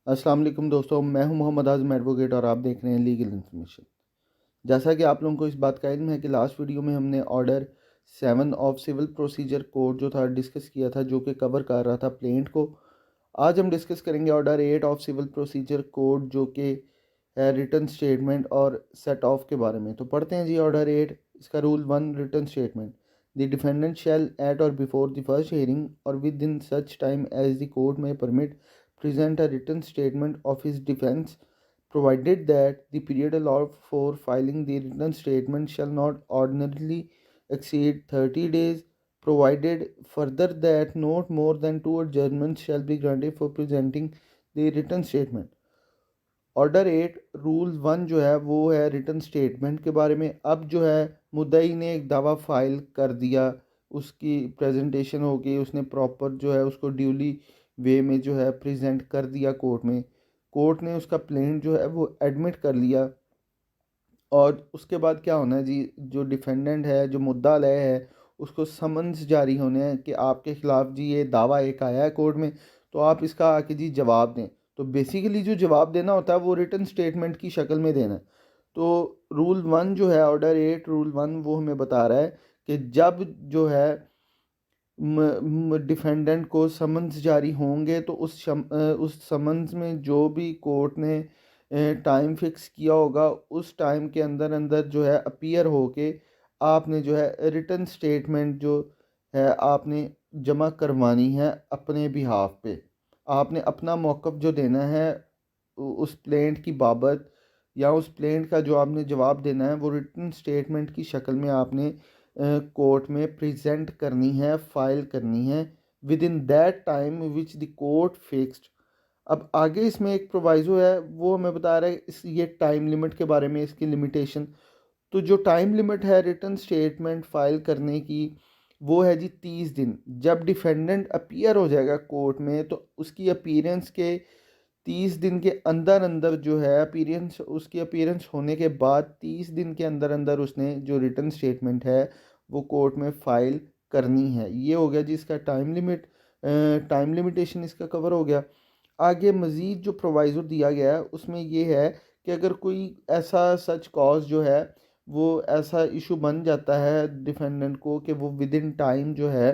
अस्सलाम वालेकुम दोस्तों, मैं हूं मोहम्मद आज़म एडवोकेट और आप देख रहे हैं लीगल इन्फॉर्मेशन। जैसा कि आप लोगों को इस बात का इल्म है कि लास्ट वीडियो में हमने order 7 of civil procedure code जो था डिस्कस किया था, जो कि कवर कर रहा था प्लेंट को। आज हम डिस्कस करेंगे order 8 of civil procedure code, जो कि है रिटर्न स्टेटमेंट और सेट ऑफ के बारे में। तो पढ़ते हैं जी ऑर्डर 8। इसका rule 1, return statement. The defendant shall at or before the first hearing or within such time as the court may permit present a written statement of his defense, provided that the period allowed for filing the written statement shall not ordinarily exceed 30 days, provided further that not more than 2 adjournments shall be granted for presenting the written statement। Order 8 rule 1 जो है वो है return statement के बारे में। अब जो है मुद्दई ने एक दावा फाइल कर दिया, उसकी प्रेजेंटेशन हो गई, उसने प्रॉपर जो है उसको ड्यूली वे में जो है प्रेजेंट कर दिया कोर्ट में। कोर्ट ने उसका प्लेंट जो है वो एडमिट कर लिया। और उसके बाद क्या होना है जी, जो डिफेंडेंट है, जो मुद्दा लय है, उसको समन्स जारी होने हैं कि आपके ख़िलाफ़ जी ये दावा एक आया है कोर्ट में, तो आप इसका आके जी जवाब दें। तो बेसिकली जो जवाब देना होता है वो रिटन स्टेटमेंट की शक्ल में देना है। तो रूल 1 जो है, ऑर्डर 8 रूल 1, वो हमें बता रहा है कि जब जो है डिफेंडेंट को समन्स जारी होंगे तो उस समन्स में जो भी कोर्ट ने टाइम फिक्स किया होगा, उस टाइम के अंदर अंदर जो है अपीयर होके आपने जो है रिटन स्टेटमेंट जो है आपने जमा करवानी है अपने बिहाफ पे। आपने अपना मौक़िफ़ जो देना है उस प्लेंट की बाबत, या उस प्लेंट का जो आपने जवाब देना है, वो रिटन स्टेटमेंट की शक्ल में आपने कोर्ट में प्रेजेंट करनी है, फाइल करनी है with in that time which the court fixed. अब आगे इसमें एक प्रोवाइज़ो है, वो हमें बता रहा है इस ये टाइम लिमिट के बारे में, इसकी लिमिटेशन। तो जो टाइम लिमिट है रिटर्न स्टेटमेंट फाइल करने की, वो है जी 30 दिन। जब डिफेंडेंट अपीयर हो जाएगा कोर्ट में, तो उसकी अपीयरेंस के 30 दिन के अंदर अंदर जो है अपीयरेंस, उसकी अपीयरेंस होने के बाद 30 दिन के अंदर अंदर उसने जो रिटर्न स्टेटमेंट है वो कोर्ट में फ़ाइल करनी है। ये हो गया जी इसका टाइम लिमिट। टाइम लिमिटेशन इसका कवर हो गया। आगे मज़ीद जो प्रोवाइज़ो दिया गया है उसमें ये है कि अगर कोई ऐसा सच कॉज जो है, वो ऐसा इशू बन जाता है डिफेंडेंट को कि वो विद इन टाइम जो है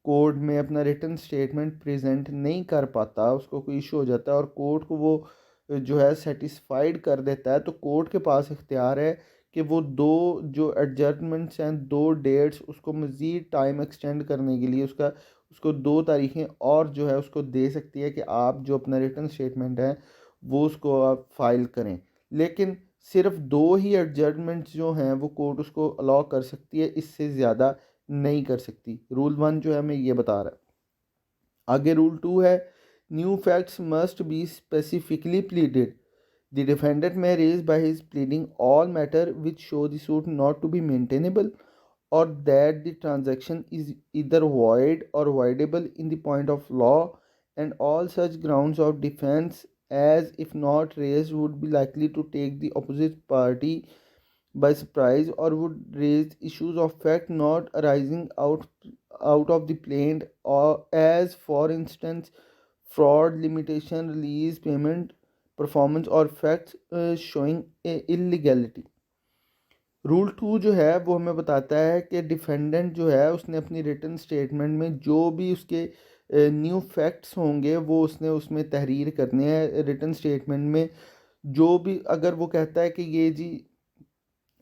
कोर्ट में अपना रिटन स्टेटमेंट प्रेजेंट नहीं कर पाता, उसको कोई इशू हो जाता है और कोर्ट को वो जो है सेटिस्फाइड कर देता है, तो कोर्ट के पास इख्तियार है कि वो दो जो एडजर्नमेंट्स हैं, दो डेट्स, उसको मज़ीद टाइम एक्सटेंड करने के लिए उसको 2 तारीखें और जो है उसको दे सकती है कि आप जो अपना रिटन स्टेटमेंट है वो उसको आप फाइल करें। लेकिन सिर्फ 2 ही एडजर्नमेंट्स जो हैं वो कोर्ट उसको अलाउ कर सकती है, इससे ज़्यादा नहीं कर सकती। रूल 1 जो है हमें ये बता रहा है। आगे रूल 2 है, new facts must be specifically pleaded. The defendant may raise by his pleading all matter which show the suit not to be maintainable or that the transaction is either void or voidable in the point of law, and all such grounds of defense as if not raised would be likely to take the opposite party by surprise or would raise issues of fact not arising out of the plaint, or as for instance fraud, limitation, release, payment, performance or facts showing illegality। Rule 2 जो है वो हमें बताता है कि defendant जो है उसने अपनी रिटन स्टेटमेंट में जो भी उसके न्यू फैक्ट्स होंगे वो उसने उसमें तहरीर करने हैं रिटन स्टेटमेंट में। जो भी अगर वो कहता है कि ये जी,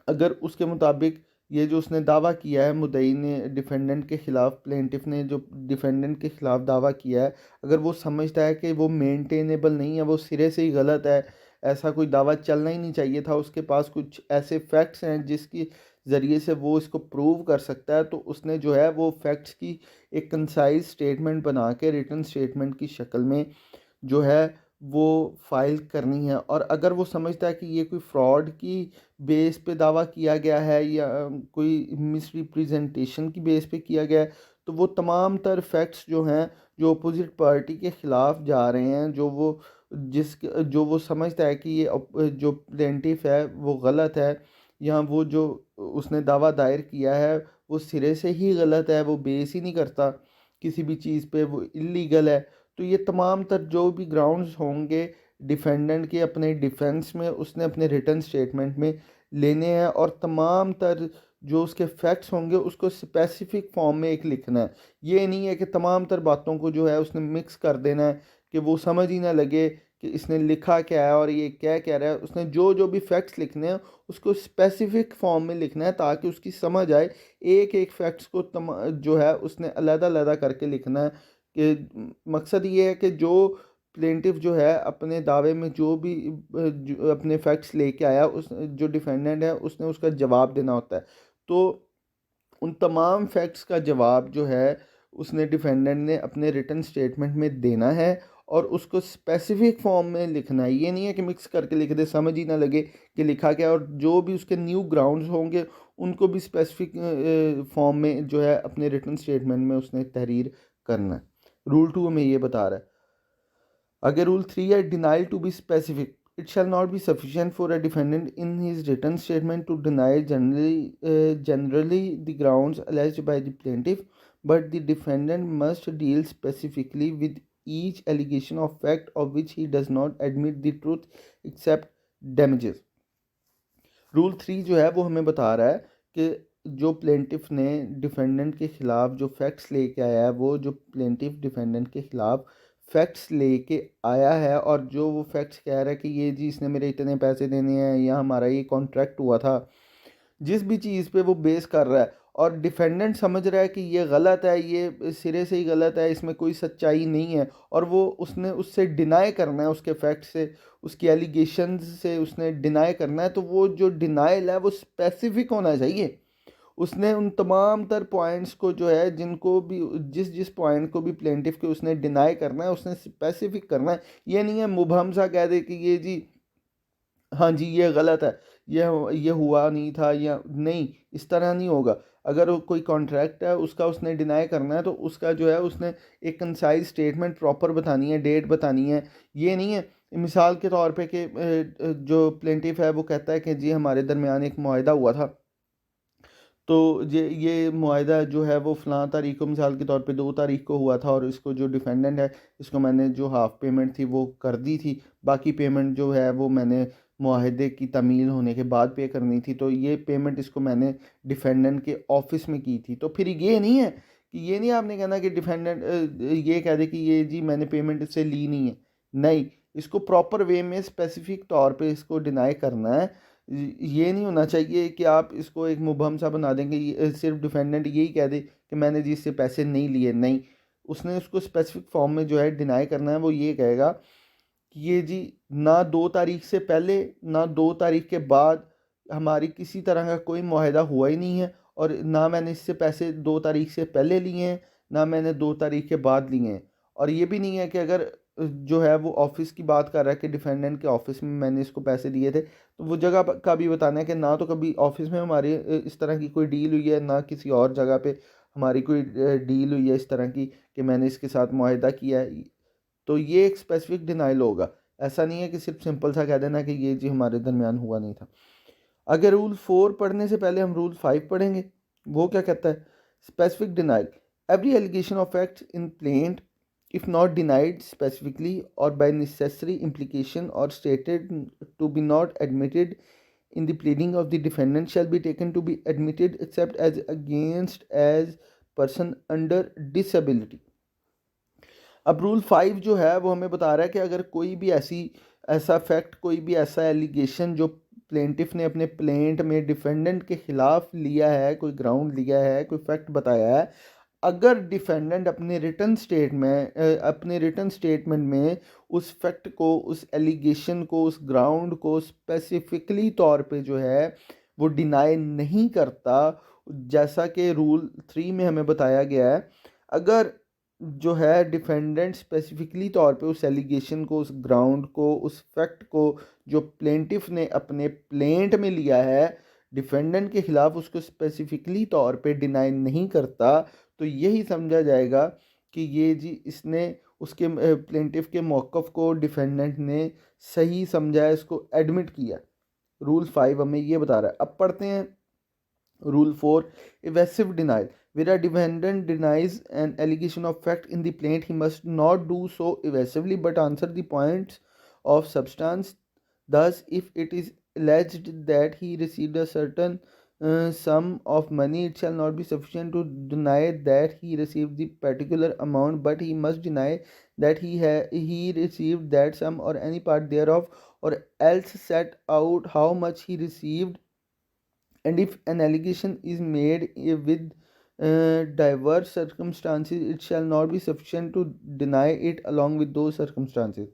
अगर उसके मुताबिक ये जो उसने दावा किया है, मुद्दई ने डिफेंडेंट के ख़िलाफ़, प्लेंटिफ ने जो डिफेंडेंट के ख़िलाफ़ दावा किया है, अगर वो समझता है कि वो मेंटेनेबल नहीं है, वो सिरे से ही गलत है, ऐसा कोई दावा चलना ही नहीं चाहिए था, उसके पास कुछ ऐसे फैक्ट्स हैं जिसकी ज़रिए से वो इसको प्रूव कर सकता है, तो उसने जो है वो फैक्ट्स की एक कंसाइज स्टेटमेंट बना के रिटन स्टेटमेंट की शक्ल में जो है वो फाइल करनी है। और अगर वो समझता है कि ये कोई फ्रॉड की बेस पे दावा किया गया है या कोई मिस रिप्रेजेंटेशन की बेस पे किया गया है, तो वो तमाम तर फैक्ट्स जो हैं, जो अपोजिट पार्टी के ख़िलाफ़ जा रहे हैं, जो वो समझता है कि ये जो प्लेंटिफ है वो गलत है, या वो जो उसने दावा दायर किया है वो सिरे से ही गलत है, वो बेस ही नहीं करता किसी भी चीज़ पे, वो इलीगल है, तो ये तमाम तर जो भी ग्राउंड्स होंगे डिफेंडेंट के अपने डिफेंस में, उसने अपने रिटर्न स्टेटमेंट में लेने हैं, और तमाम तर जो उसके फैक्ट्स होंगे उसको स्पेसिफिक फॉर्म में एक लिखना है। ये नहीं है कि तमाम तर बातों को जो है उसने मिक्स कर देना है कि वो समझ ही ना लगे कि इसने लिखा क्या है और ये क्या कह रहा है। उसने जो जो भी फैक्ट्स लिखने हैं उसको स्पेसिफिक फॉर्म में लिखना है ताकि उसकी समझ आए। एक एक फैक्ट्स को जो है उसने अलग-अलग करके लिखना है कि मकसद ये है कि जो प्लेंटिफ जो है अपने दावे में जो भी जो अपने फैक्ट्स लेके आया, उस जो डिफेंडेंट है उसने उसका जवाब देना होता है। तो उन तमाम फैक्ट्स का जवाब जो है उसने डिफेंडेंट ने अपने रिटन स्टेटमेंट में देना है और उसको स्पेसिफिक फॉर्म में लिखना है। ये नहीं है कि मिक्स करके लिख दे, समझ ही ना लगे कि लिखा क्या है। और जो भी उसके न्यू ग्राउंड्स होंगे उनको भी स्पेसिफिक फॉर्म में जो है अपने रिटन स्टेटमेंट में उसने तहरीर करना है। रूल 2 हमें ये बता रहा है। अगर रूल 3 है denial to be specific, it shall not be sufficient for a defendant in his written statement to deny generally the grounds alleged by the plaintiff, but the defendant must deal specifically with each allegation of fact of which he does not admit the truth except damages। Rule 3 जो है वो हमें बता रहा है कि जो plaintiff ने डिफेंडेंट के ख़िलाफ़ जो फैक्ट्स लेके आया है, वो जो प्लेंटिफ डिफेंडेंट के ख़िलाफ़ फैक्ट्स लेके आया है और जो वो फैक्ट्स कह रहा है कि ये जी इसने मेरे इतने पैसे देने हैं या हमारा ये कॉन्ट्रैक्ट हुआ था, जिस भी चीज़ पे वो बेस कर रहा है और डिफेंडेंट समझ रहा है कि ये गलत है, ये सिरे से ही गलत है, इसमें कोई सच्चाई नहीं है, और वो उसने उससे डिनाई करना है, उसके फैक्ट से, उसकी एलिगेशंस से उसने डिनाई करना है। तो वो जो डिनाइल है वो स्पेसिफिक होना चाहिए। उसने उन तमाम तर पॉइंट्स को जो है जिनको भी जिस जिस पॉइंट को भी प्लेंटिफ के उसने डिनाई करना है उसने स्पेसिफिक करना है। ये नहीं है मुबहम सा कह दे कि ये जी हाँ जी ये गलत है, ये हुआ नहीं था या नहीं, इस तरह नहीं होगा। अगर वो कोई कॉन्ट्रैक्ट है उसका उसने डिनाई करना है तो उसका जो है उसने एक कंसाइज स्टेटमेंट प्रॉपर बतानी है, डेट बतानी है। ये नहीं है मिसाल के तौर पे कि जो प्लेंटिफ है वो कहता है कि जी हमारे दरमियान एक मुआहदा हुआ था, तो ये मुआहदा जो है वो फ़लाँ तारीख को, मिसाल के तौर पे 2 तारीख को हुआ था, और इसको जो डिफेंडेंट है इसको मैंने जो हाफ़ पेमेंट थी वो कर दी थी, बाकी पेमेंट जो है वो मैंने मुआहदे की तमील होने के बाद पे करनी थी। तो ये पेमेंट इसको मैंने डिफेंडेंट के ऑफ़िस में की थी। तो फिर ये नहीं है कि ये नहीं आपने कहना कि डिफेंडेंट ये कह दे कि ये जी मैंने पेमेंट इससे ली नहीं है। नहीं, इसको प्रॉपर वे में स्पेसिफ़िक तौर पे इसको डिनाई करना है। ये नहीं होना चाहिए कि आप इसको एक मुबहम सा बना देंगे, ये सिर्फ डिफेंडेंट यही कह दे कि मैंने जी इससे पैसे नहीं लिए। नहीं, उसने उसको स्पेसिफिक फॉर्म में जो है डिनाई करना है। वो ये कहेगा कि ये जी ना 2 तारीख से पहले ना 2 तारीख के बाद हमारी किसी तरह का कोई मुआहदा हुआ ही नहीं है, और ना मैंने इससे पैसे 2 तारीख से पहले लिए हैं, ना मैंने 2 तारीख के बाद लिए हैं। और ये भी नहीं है कि अगर जो है वो ऑफ़िस की बात कर रहा है कि डिफेंडेंट के ऑफ़िस में मैंने इसको पैसे दिए थे, तो वो जगह का भी बताना है कि ना तो कभी ऑफ़िस में हमारी इस तरह की कोई डील हुई है, ना किसी और जगह पे हमारी कोई डील हुई है इस तरह की कि मैंने इसके साथ मुआहदा किया है। तो ये एक स्पेसिफिक डिनाइल होगा। ऐसा नहीं है कि सिर्फ सिंपल सा कह देना कि ये जी हमारे दरमियान हुआ नहीं था। अगर रूल 4 पढ़ने से पहले हम रूल 5 पढ़ेंगे। वो क्या कहता है? Specific denial, every allegation of facts in plaint if not denied specifically or by necessary implication or stated to be not admitted in the pleading of the defendant shall be taken to be admitted except as against as person under disability। अब rule 5 जो है वो हमें बता रहा है कि अगर कोई भी ऐसा फैक्ट, कोई भी ऐसा एलिगेशन जो प्लेंटिफ ने अपने प्लेंट में डिफेंडेंट के ख़िलाफ़ लिया है, कोई ग्राउंड लिया है, कोई फैक्ट बताया है, अगर डिफेंडेंट अपने रिटन स्टेटमेंट में उस फैक्ट को, उस एलिगेशन को, उस ग्राउंड को स्पेसिफिकली तौर पे जो है वो डिनाई नहीं करता, जैसा कि रूल 3 में हमें बताया गया है। अगर जो है डिफेंडेंट स्पेसिफिकली तौर पे उस एलिगेशन को, उस ग्राउंड को, उस फैक्ट को जो प्लेंटिफ ने अपने प्लेंट में लिया है डिफेंडेंट के ख़िलाफ़, उसको स्पेसिफिकली तौर पे डिनाई नहीं करता, तो यही समझा जाएगा कि ये जी इसने उसके प्लेंटिफ के मौक़िफ़ को डिफेंडेंट ने सही समझा है, इसको एडमिट किया। रूल 5 हमें ये बता रहा है। अब पढ़ते हैं rule 4, evasive denial, Where a defendant denies an allegation of fact in the plaint, he must not do so evasively but answer the points of substance. Thus, if it is alleged that he received a certain sum of money, it shall not be sufficient to deny that he received the particular amount, but he must deny that he received that sum or any part thereof, or else set out how much he received. And if an allegation is made with diverse circumstances, it shall not be sufficient to deny it along with those circumstances.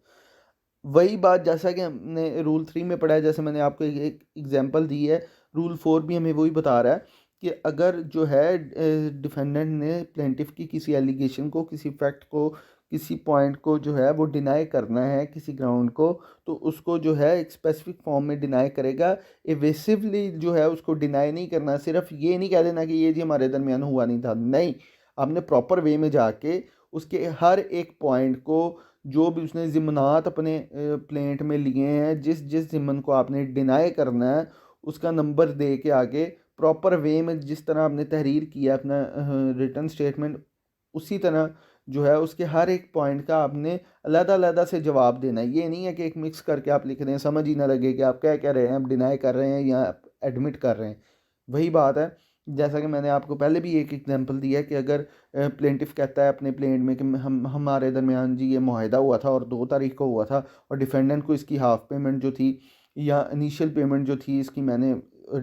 वही बात जैसा कि हमने rule 3 में पढ़ा है, जैसे मैंने आपको एक एग्जांपल दी है, रूल 4 भी हमें वही बता रहा है कि अगर जो है डिफेंडेंट ने प्लेंटिफ की किसी एलिगेशन को, किसी फैक्ट को, किसी पॉइंट को जो है वो डिनाई करना है किसी ग्राउंड को, तो उसको जो है एक स्पेसिफिक फॉर्म में डिनाई करेगा। एवेसिवली जो है उसको डिनाई नहीं करना, सिर्फ ये नहीं कह देना कि ये जी हमारे दरमियान हुआ नहीं था, नहीं, आपने प्रॉपर वे में जाके उसके हर एक पॉइंट को, जो भी उसने ज़िम्मनात अपने प्लेंट में लिए हैं, जिस जिस ज़िम्मन को आपने डिनाई करना है उसका नंबर दे के आगे प्रॉपर वे में, जिस तरह आपने तहरीर किया अपना रिटर्न स्टेटमेंट, उसी तरह जो है उसके हर एक पॉइंट का आपने अलग-अलग से जवाब देना है। ये नहीं है कि एक मिक्स करके आप लिख रहे हैं, समझ ही ना लगे कि आप क्या कह रहे हैं, आप डिनाई कर रहे हैं या एडमिट कर रहे हैं। वही बात है, जैसा कि मैंने आपको पहले भी एक एग्जांपल दिया है कि अगर प्लेंटिफ कहता है अपने प्लेंट में कि हम हमारे दरमियान जी ये मुआहदा हुआ था और 2 तारीख को हुआ था, और डिफेंडेंट को इसकी हाफ़ पेमेंट जो थी या इनिशियल पेमेंट जो थी इसकी मैंने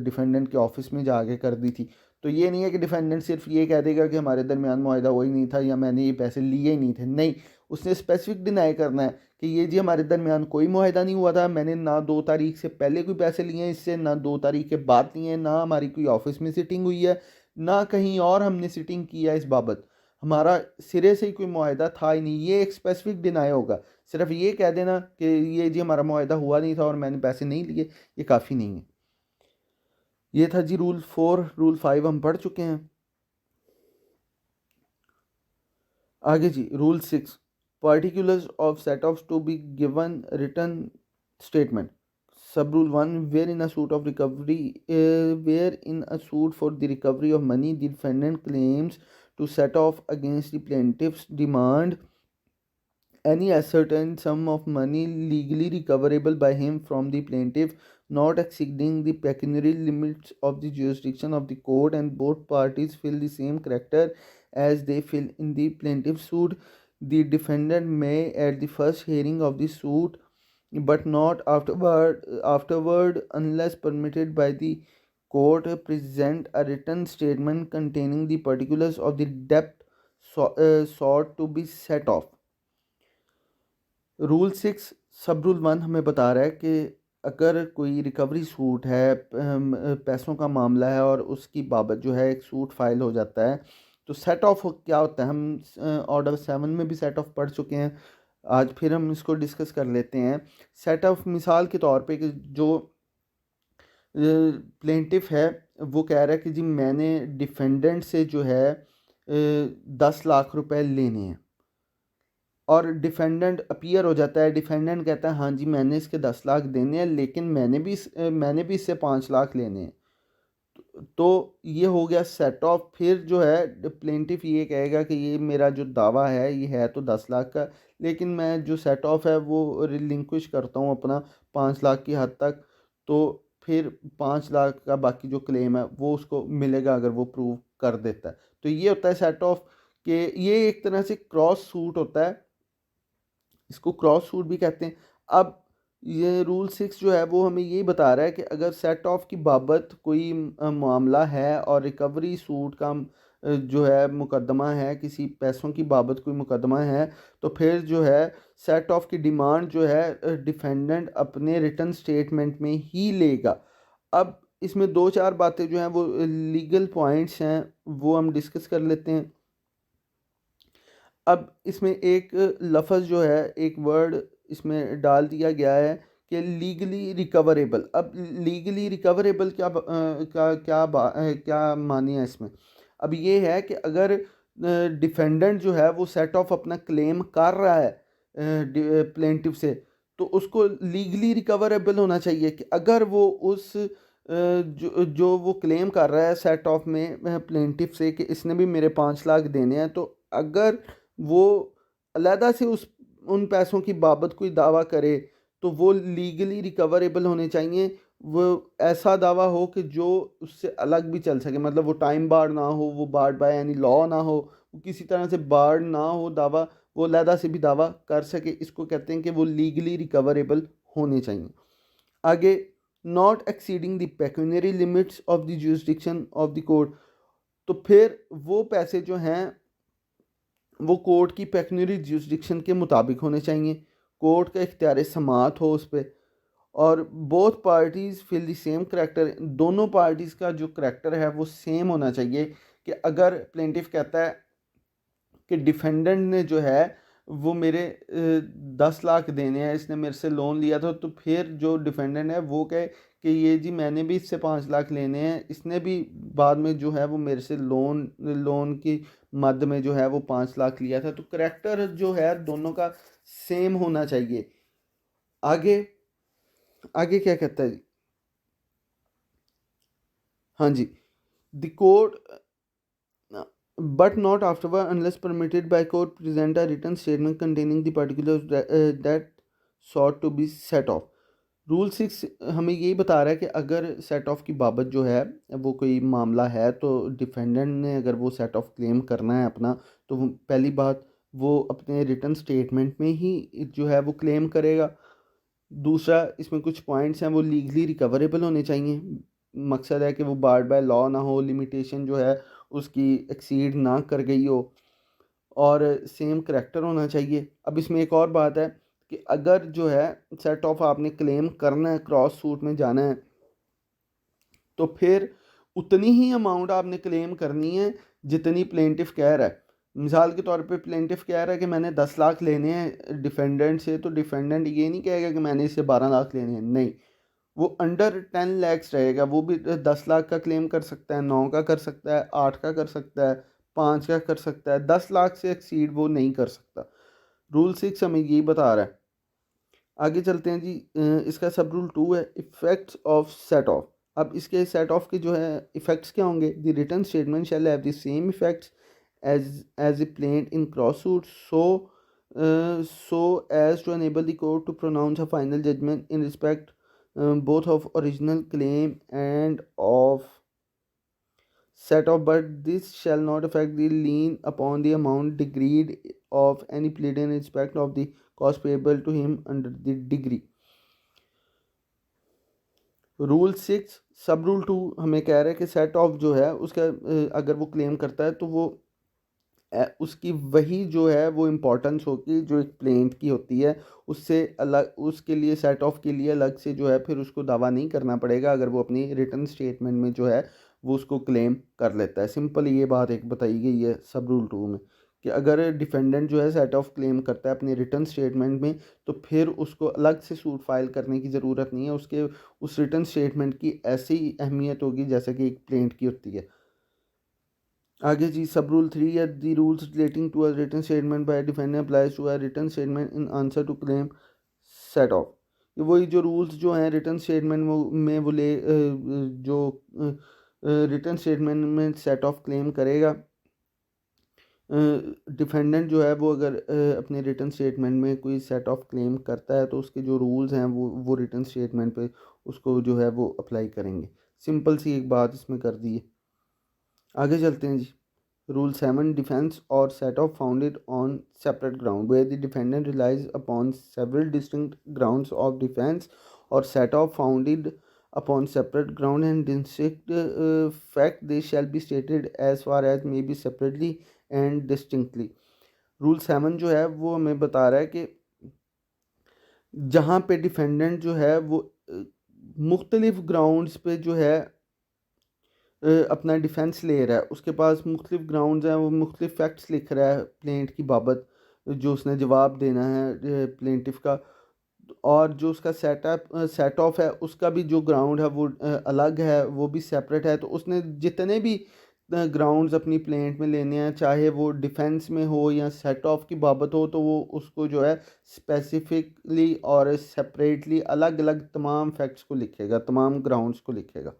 डिफेंडेंट के ऑफिस में जाके कर दी थी। तो ये नहीं है कि डिफेंडेंट सिर्फ ये कह देगा कि हमारे दरमियान मुआहदा हुआ ही नहीं था या मैंने ये पैसे लिए ही नहीं थे, नहीं, उसने स्पेसिफिक डिनाई करना है कि ये जी हमारे दरमियान कोई मुआहदा नहीं हुआ था, मैंने ना 2 तारीख से पहले कोई पैसे लिए हैं इससे, ना 2 तारीख के बाद लिए हैं, ना हमारी कोई ऑफिस में सिटिंग हुई है, ना कहीं और हमने सिटिंग की है इस बाबत, हमारा सिरे से ही कोई मुआहदा था ही नहीं। ये एक स्पेसिफिक डिनाई होगा। सिर्फ ये कह देना कि ये जी हमारा मुआहदा हुआ नहीं था और मैंने पैसे नहीं लिए, ये काफ़ी नहीं है। ये था जी रूल 4। रूल 5 हम पढ़ चुके हैं। आगे जी rule 6, particulars of set offs to be given written statement. Sub rule 1, where in a suit of recovery, where in a suit for the recovery of money, the defendant claims to set off against the plaintiff's demand any ascertain sum of money legally recoverable by him from the plaintiff, not exceeding the pecuniary limits of the jurisdiction of the court, and both parties fill the same character as they fill in the plaintiff's suit, the defendant may, at the first hearing of the suit, but not afterward, unless permitted by the court, present a written statement containing the particulars of the debt sought to be set off. Rule 6 सब rule 1 हमें बता रहा है कि अगर कोई recovery suit है, पैसों का मामला है और उसकी बाबत जो है एक सूट फाइल हो जाता है, तो सेट ऑफ क्या होता है, हम ऑर्डर 7 में भी सेट ऑफ पढ़ चुके हैं, आज फिर हम इसको डिस्कस कर लेते हैं। सेट ऑफ मिसाल के तौर पे कि जो प्लेंटिफ है वो कह रहा है कि जी मैंने डिफेंडेंट से जो है 10 लाख रुपए लेने हैं, और डिफेंडेंट अपीयर हो जाता है, डिफेंडेंट कहता है हाँ जी मैंने इसके 10 लाख देने हैं, लेकिन मैंने भी इससे 5 लाख लेने हैं। तो ये हो गया सेट ऑफ। फिर जो है प्लेंटिफ ये कहेगा कि ये मेरा जो दावा है ये है तो 10 लाख का, लेकिन मैं जो सेट ऑफ है वो रिलिंक्विश करता हूँ अपना 5 लाख की हद तक, तो फिर 5 लाख का बाकी जो क्लेम है वो उसको मिलेगा अगर वो प्रूव कर देता है। तो ये होता है सेट ऑफ के, ये एक तरह से क्रॉस सूट होता है, इसको क्रॉस सूट भी कहते हैं। अब ये रूल 6 जो है वो हमें यही बता रहा है कि अगर सेट ऑफ की बाबत कोई मामला है और रिकवरी सूट का जो है मुकदमा है, किसी पैसों की बाबत कोई मुकदमा है, तो फिर जो है सेट ऑफ की डिमांड जो है डिफेंडेंट अपने रिटर्न स्टेटमेंट में ही लेगा। अब इसमें 2-4 बातें जो हैं वो लीगल पॉइंट्स हैं वो हम डिस्कस कर लेते हैं। अब इसमें एक लफ्ज़ जो है, एक वर्ड इसमें डाल दिया गया है कि लीगली रिकवरेबल। अब लीगली रिकवरेबल क्या मानी है इसमें। अब ये है कि अगर डिफेंडेंट जो है वो सेट ऑफ अपना क्लेम कर रहा है प्लेंटिफ से, तो उसको लीगली रिकवरेबल होना चाहिए कि अगर वो उस जो जो वो क्लेम कर रहा है सेट ऑफ में प्लेंटिफ से कि इसने भी मेरे 5 लाख देने हैं, तो अगर वो अलहदा से उस उन पैसों की बाबत कोई दावा करे तो वो लीगली रिकवरेबल होने चाहिए। वो ऐसा दावा हो कि जो उससे अलग भी चल सके, मतलब वो टाइम बार ना हो, वो बार्ड बाय एनी लॉ ना हो, वो किसी तरह से बार्ड ना हो दावा, वो अलहदा से भी दावा कर सके। इसको कहते हैं कि वो लीगली रिकवरेबल होने चाहिए। आगे, not exceeding the pecuniary limits of the jurisdiction of the court. तो फिर वो पैसे जो हैं वो कोर्ट की पेक्यूनरी jurisdiction के मुताबिक होने चाहिए, कोर्ट का इख्तियार समात हो उस पर। और both parties fill the same character, दोनों पार्टीज़ का जो करेक्टर है वो सेम होना चाहिए। कि अगर प्लेंटिफ कहता है कि डिफेंडेंट ने जो है वो मेरे 10 लाख देने हैं, इसने मेरे से लोन लिया था, तो फिर जो डिफेंडेंट है वो कहे कि ये जी मैंने भी इससे 5 लाख लेने हैं, इसने भी बाद में जो है वो मेरे से लोन लोन की मद में जो है वो 5 लाख लिया था। तो करेक्टर जो है दोनों का सेम होना चाहिए। आगे आगे क्या कहता है जी? हाँ जी, the court but not afterward unless permitted by court present a written statement containing the particulars that sought to be set off। Rule 6 हमें यही बता रहा है कि अगर सेट ऑफ की बाबत जो है वो कोई मामला है, तो डिफेंडेंट ने अगर वो सेट ऑफ क्लेम करना है अपना, तो पहली बात वो अपने रिटन स्टेटमेंट में ही जो है वो क्लेम करेगा। दूसरा, इसमें कुछ पॉइंट्स हैं वो लीगली रिकवरेबल होने चाहिए। मकसद है कि वो बार्ड बाय लॉ ना हो, लिमिटेशन जो है उसकी एक्सीड ना कर गई हो, और सेम करेक्टर होना चाहिए। अब इसमें एक और बात है कि अगर जो है सेट ऑफ आपने क्लेम करना है, क्रॉस सूट में जाना है, तो फिर उतनी ही अमाउंट आपने क्लेम करनी है जितनी प्लेंटिफ कह रहा है। मिसाल के तौर पे प्लेंटिफ कह रहा है कि मैंने 10 लाख लेने हैं डिफेंडेंट से, तो डिफेंडेंट ये नहीं कहेगा कि मैंने इससे 12 लाख लेने हैं, नहीं, वो अंडर 10 लैक्स रहेगा। वो भी 10 लाख का क्लेम कर सकता है, 9 का कर सकता है, 8 का कर सकता है, 5 का कर सकता है, 10 लाख से एक्सीड वो नहीं कर सकता। रूल 6 हमें यही बता रहा है। आगे चलते हैं जी। इसका सब रूल 2 है, इफेक्ट्स ऑफ सेट ऑफ। अब इसके सेट ऑफ के जो है इफेक्ट्स क्या होंगे? The written statement shall have the same effects as a plaint in cross suit, so as to enable the court to pronounce a final judgment in respect both of original claim and of set off, but this shall not affect the lien upon the amount decreed of any pleader in respect of the cost payable to him under the degree। Rule 6 सब rule 2 हमें कह रहा है कि set of जो है उसका अगर वो क्लेम करता है तो वो उसकी वही जो है वो इम्पोर्टेंस होगी जो एक प्लेंट की होती है, उससे अलग, उसके लिए सेट ऑफ के लिए अलग से जो है फिर उसको दावा नहीं करना पड़ेगा अगर वो अपनी रिटन स्टेटमेंट में जो है वो उसको क्लेम कर लेता है। सिंपल ये बात एक बताई गई है सब रूल 2 में कि अगर डिफेंडेंट जो है सेट ऑफ क्लेम करता है अपनी रिटन स्टेटमेंट में, तो फिर उसको अलग से सूट फाइल करने की ज़रूरत नहीं है। उसके उस रिटन स्टेटमेंट की ऐसी अहमियत होगी जैसे कि एक प्लेंट की होती है। आगे जी, सब रूल 3 है, the rules relating to a written statement by defendant applies to a written statement in answer to claim set off. ये वही जो रूल्स जो हैं रिटन स्टेटमेंट में वो ले जो रिटन स्टेटमेंट में सेट ऑफ क्लेम करेगा डिफेंडेंट जो है वो अगर अपने रिटन स्टेटमेंट में कोई सेट ऑफ क्लेम करता है, तो उसके जो रूल्स हैं वो रिटन स्टेटमेंट पे उसको जो है वो अप्लाई करेंगे। सिंपल सी एक बात इसमें कर दी है। आगे चलते हैं जी। Rule 7, defense or set off founded on separate ground, where the defendant relies upon several distinct grounds of defense, or set off founded upon separate ground and distinct fact, they shall be stated as far as may be separately and distinctly। Rule 7 जो है वो हमें बता रहा है कि जहाँ पे डिफेंडेंट जो है वो मुख्तलिफ ग्राउंड्स पे जो है अपना डिफेंस ले रहा है, उसके पास मुख्तलिफ ग्राउंड्स हैं, वो मुख्तलिफ फैक्ट्स लिख रहा है प्लेंट की बाबत जो उसने जवाब देना है प्लेंटिफ का, और जो उसका सेट ऑफ है उसका भी जो ग्राउंड है वो अलग है, वो भी सेपरेट है। तो उसने जितने भी ग्राउंड्स अपनी प्लेंट में लेने हैं, चाहे वो डिफेंस में हो या सेट ऑफ की बाबत हो, तो वो उसको जो है स्पेसिफिकली और सेपरेटली अलग अलग तमाम फैक्ट्स को लिखेगा, तमाम ग्राउंड्स को लिखेगा।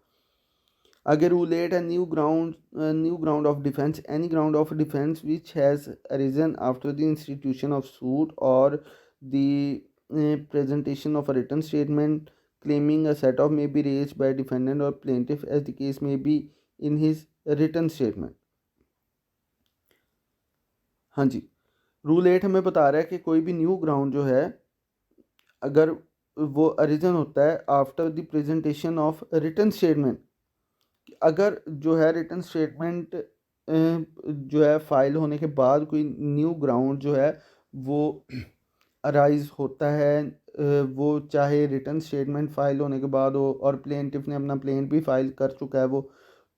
अगर roulette new ground of defence, any ground of defence which has arisen after the institution of suit और the presentation of a written statement claiming a set off may be raised by defendant or plaintiff as the case may be in his written statement। हाँ जी, rule 8 हमें बता रहा है कि कोई भी new ground जो है, अगर वो अरिजन होता है after the presentation of written statement, अगर जो है रिटन स्टेटमेंट जो है फाइल होने के बाद कोई न्यू ग्राउंड जो है वो अराइज होता है, वो चाहे रिटन स्टेटमेंट फाइल होने के बाद हो और प्लेंटिफ ने अपना प्लेंट भी फाइल कर चुका है वो,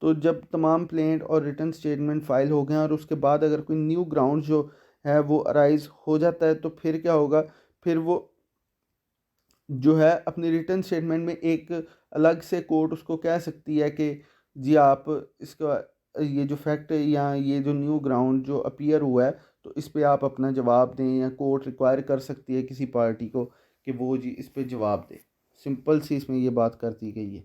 तो जब तमाम प्लेंट और रिटन स्टेटमेंट फाइल हो गए और उसके बाद अगर कोई न्यू ग्राउंड जो है वो अराइज हो जाता है, तो फिर क्या होगा, फिर वो जो है अपनी रिटन स्टेटमेंट में एक अलग से कोर्ट उसको कह सकती है कि जी आप इसका ये जो फैक्ट या ये जो न्यू ग्राउंड जो अपीयर हुआ है, तो इस पे आप अपना जवाब दें, या कोर्ट रिक्वायर कर सकती है किसी पार्टी को कि वो जी इस पे जवाब दे। सिंपल सी इसमें ये बात कर दी गई है।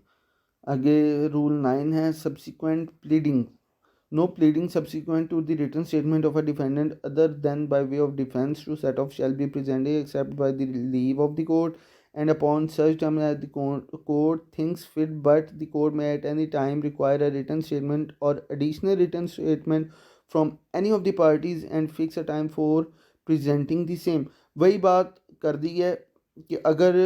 आगे रूल 9 है subsequent pleading. No pleading subsequent to the written statement of a defendant other than by way of defense to set off shall be presented except by the leave of the court and upon such time as the court thinks fit, but the court may at any time require a written statement or additional written statement from any of the parties and fix a time for presenting the same। वही बात कर दी है कि अगर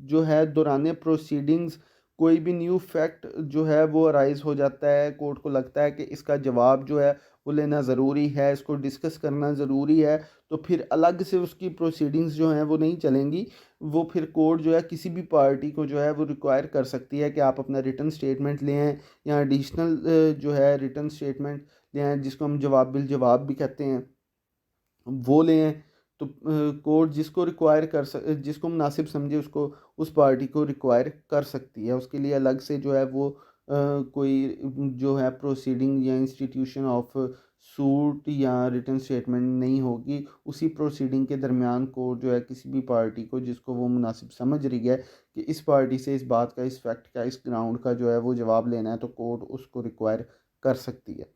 जो है दौरान proceedings कोई भी न्यू फैक्ट जो है वो अराइज हो जाता है, कोर्ट को लगता है कि इसका जवाब जो है वो लेना ज़रूरी है, इसको डिस्कस करना ज़रूरी है, तो फिर अलग से उसकी प्रोसीडिंग्स जो हैं वो नहीं चलेंगी। वो फिर कोर्ट जो है किसी भी पार्टी को जो है वो रिक्वायर कर सकती है कि आप अपना रिटन स्टेटमेंट ले आएँ, या एडिशनल जो है रिटन स्टेटमेंट ले आएँ, जिसको हम जवाब बिल जवाब भी कहते हैं, वो ले आएँ। तो कोर्ट जिसको रिक्वायर जिसको मुनासिब समझे उसको उस पार्टी को रिक्वायर कर सकती है। उसके लिए अलग से जो है वो कोई जो है प्रोसीडिंग या इंस्टीट्यूशन ऑफ सूट या रिटन स्टेटमेंट नहीं होगी। उसी प्रोसीडिंग के दरमियान कोर्ट जो है किसी भी पार्टी को जिसको वो मुनासिब समझ रही है कि इस पार्टी से इस बात का, इस फैक्ट का, इस ग्राउंड का जो है वो जवाब लेना है, तो कोर्ट उसको रिक्वायर कर सकती है।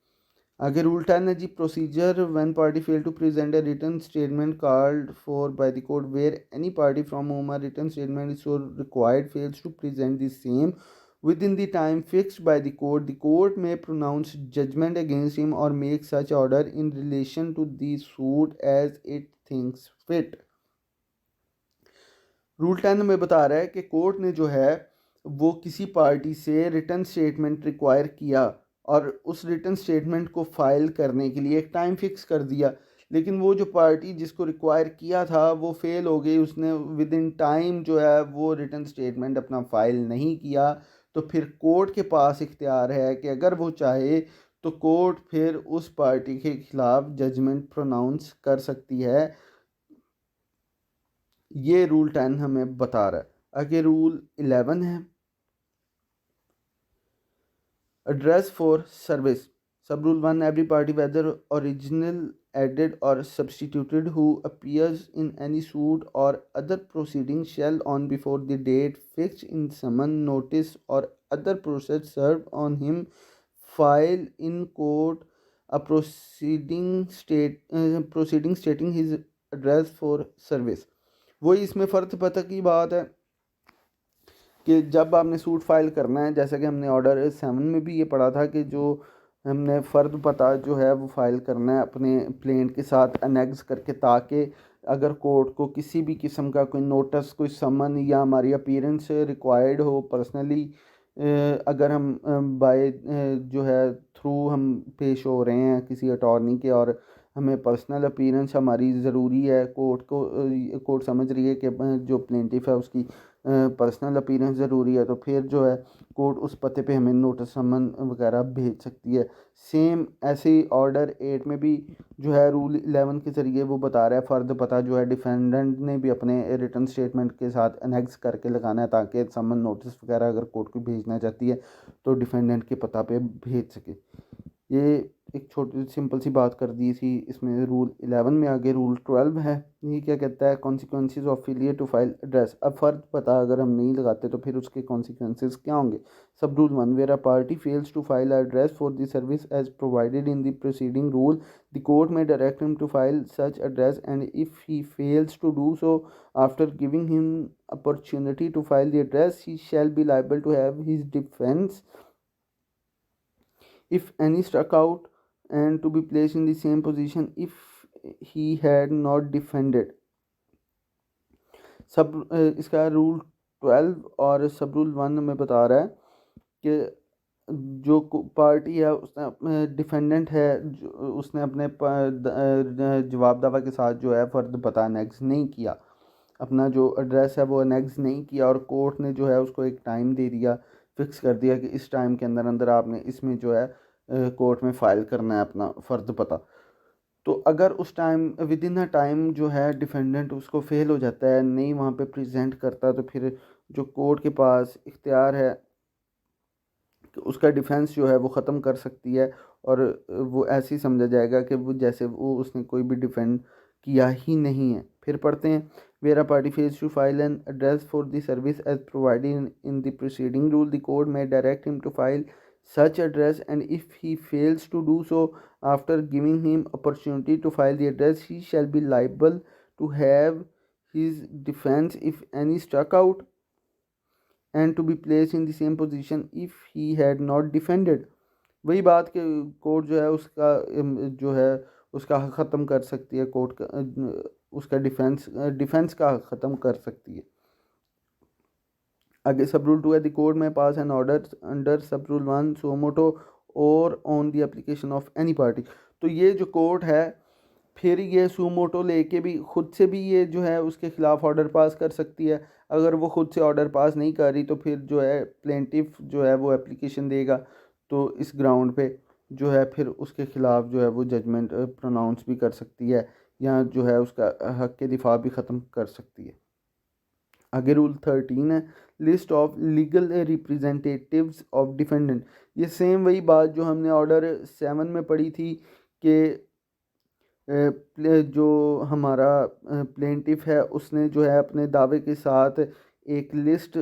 आगे रूल 10 है जी procedure when party fail to present a written statement called for by the court where any party from whom a written statement is so required fails to present the same within the time fixed by the court may pronounce judgment against him or make such order in relation to the suit as it thinks fit। Rule 10 में बता रहा है कि court ने जो है वो किसी पार्टी से रिटन स्टेटमेंट रिक्वायर किया और उस रिटन स्टेटमेंट को फाइल करने के लिए एक टाइम फिक्स कर दिया, लेकिन वो जो पार्टी जिसको रिक्वायर किया था वो फेल हो गई, उसने विद इन टाइम जो है वो रिटन स्टेटमेंट अपना फाइल नहीं किया, तो फिर कोर्ट के पास इख्तियार है कि अगर वो चाहे तो कोर्ट फिर उस पार्टी के खिलाफ जजमेंट प्रोनाउंस कर सकती है। ये रूल 10 हमें बता रहा है। आगे रूल 11 है address for service. Sub rule 1 every party whether original added or substituted who appears in any suit or other proceeding shall on before the date fixed in summon notice or other process serve on him file in court a proceeding stating his address for service. वही इसमें फ़र्क पता की बात है कि जब आपने सूट फाइल करना है, जैसा कि हमने ऑर्डर 7 में भी ये पढ़ा था कि जो हमने फ़र्द पता जो है वो फाइल करना है अपने प्लेंट के साथ अनेक्स करके, ताकि अगर कोर्ट को किसी भी किस्म का कोई नोटिस, कोई समन या हमारी अपीयरेंस रिक्वायर्ड हो पर्सनली, अगर हम बाय जो है थ्रू हम पेश हो रहे हैं किसी अटॉर्नी के और हमें पर्सनल अपीयरेंस हमारी ज़रूरी है, कोर्ट समझ रही है कि जो प्लेंटिफ है उसकी पर्सनल अपीयरेंस ज़रूरी है, तो फिर जो है कोर्ट उस पते पे हमें नोटिस समन वगैरह भेज सकती है। सेम ऐसे ही ऑर्डर 8 में भी जो है रूल 11 के ज़रिए वो बता रहा है फ़र्द पता जो है डिफेंडेंट ने भी अपने रिटर्न स्टेटमेंट के साथ अनेक्स करके लगाना है, ताकि समन नोटिस वगैरह अगर कोर्ट को भेजना चाहती है तो डिफेंडेंट के पता पे भेज सके। ये एक छोटी सिंपल सी बात कर दी थी। इसमें रूल 11 में आगे रूल 12 है। ये क्या कहता है, consequences of failure to file address. अब फ़र्द पता अगर हम नहीं लगाते तो फिर उसके कॉन्सिक्वेंसेज क्या होंगे। Sub rule 1, where a party fails to file address for the service as provided in the proceeding rule, the court may direct him to file such address, and if he fails to do so after giving him opportunity to file the address, he shall be liable to have his defence if any struck out, and to be placed in the same position if he had not defended। इसका rule 12 और सब rule 1 में बता रहा है कि जो party है उसने डिफेंडेंट है जो उसने अपने जवाब दावा के साथ जो है फ़र्द पता अनेक्स नहीं किया, अपना जो एड्रेस है वो अनेक्स नहीं किया, और कोर्ट ने जो है उसको एक टाइम दे दिया, फिक्स कर दिया कि इस टाइम के अंदर अंदर आपने इसमें जो है कोर्ट में फ़ाइल करना है अपना फ़र्द पता। तो अगर उस time with in a time जो है डिफेंडेंट उसको फेल हो जाता है, नहीं वहाँ पे प्रेजेंट करता, तो फिर जो कोर्ट के पास इख्तियार है कि उसका डिफेंस जो है वो ख़त्म कर सकती है, और वो ऐसे ही समझा जाएगा कि वो जैसे वो उसने कोई भी डिफेंड किया ही नहीं है। फिर पढ़ते हैं, where a party fails to file an address for the service as provided in the proceeding rule, the court may direct him to file such address, and if he fails to do so after giving him opportunity to file the address, he shall be liable to have his defense if any struck out, and to be placed in the same position if he had not defended। वही बात कि court जो है उसका जो है उसका हक ख़त्म कर सकती है, कोर्ट का उसका डिफेंस का हक ख़त्म कर सकती है। आगे सब रूल 2 है, द कोर्ट में पास N order under sub rule 1 सो मोटो और on the application of any party. तो ये जो कोर्ट है फिर ये सूमोटो लेके भी खुद से भी ये जो है उसके ख़िलाफ़ ऑर्डर पास कर सकती है। अगर वो खुद से ऑर्डर पास नहीं कर रही तो फिर जो है प्लेंटिफ जो है वो एप्लीकेशन देगा, तो इस ग्राउंड पे जो है फिर उसके ख़िलाफ़ जो है वो जजमेंट प्रोनाउंस भी कर सकती है, या जो है उसका हक़ के दिफा भी ख़त्म कर सकती है। आगे रूल 13 है, list of legal representatives of defendant. ये सेम वही बात जो हमने ऑर्डर 7 में पढ़ी थी कि जो हमारा प्लेंटिफ है उसने जो है अपने दावे के साथ एक लिस्ट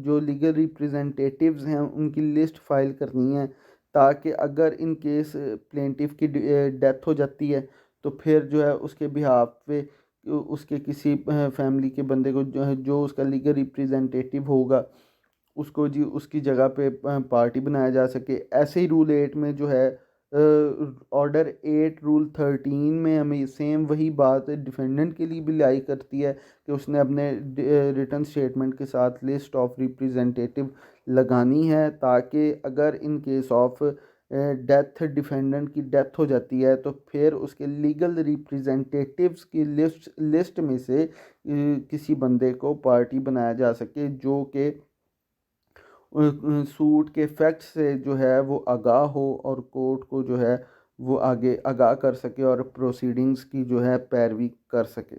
जो लीगल रिप्रेजेंटेटिव्स हैं उनकी लिस्ट फ़ाइल करनी है, ताकि अगर इन केस प्लेंटिफ की डेथ हो जाती है तो फिर जो है उसके बिहाफ पे उसके किसी फैमिली के बंदे को जो है जो उसका लीगल रिप्रेजेंटेटिव होगा उसको जी उसकी जगह पे पार्टी बनाया जा सके। ऐसे ही रूल 8 में जो है ऑर्डर 8 रूल 13 में हमें सेम वही बात डिफेंडेंट के लिए भी लाई करती है कि उसने अपने रिटर्न स्टेटमेंट के साथ लिस्ट ऑफ रिप्रेजेंटेटिव लगानी है, ताकि अगर in case of death defendant की डेथ हो जाती है तो फिर उसके लीगल रिप्रेजेंटेटिव्स की लिस्ट में से किसी बंदे को पार्टी बनाया जा सके जो कि सूट के फैक्ट से जो है वो आगाह हो और कोर्ट को जो है वो आगे आगाह कर सके और प्रोसीडिंग्स की जो है पैरवी कर सके।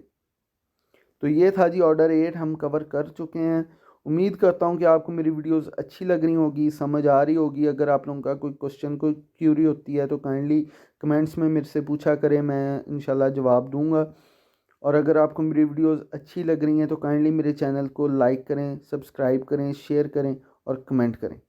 तो ये था जी ऑर्डर 8 हम कवर कर चुके हैं। उम्मीद करता हूँ कि आपको मेरी वीडियोस अच्छी लग रही होगी, समझ आ रही होगी। अगर आप लोगों का कोई क्वेश्चन कोई क्यूरी होती है तो काइंडली कमेंट्स में मेरे से पूछा करें, मैं इंशाल्लाह जवाब दूंगा। और अगर आपको मेरी वीडियोस अच्छी लग रही हैं तो काइंडली मेरे चैनल को लाइक करें, सब्सक्राइब करें, शेयर करें और कमेंट करें।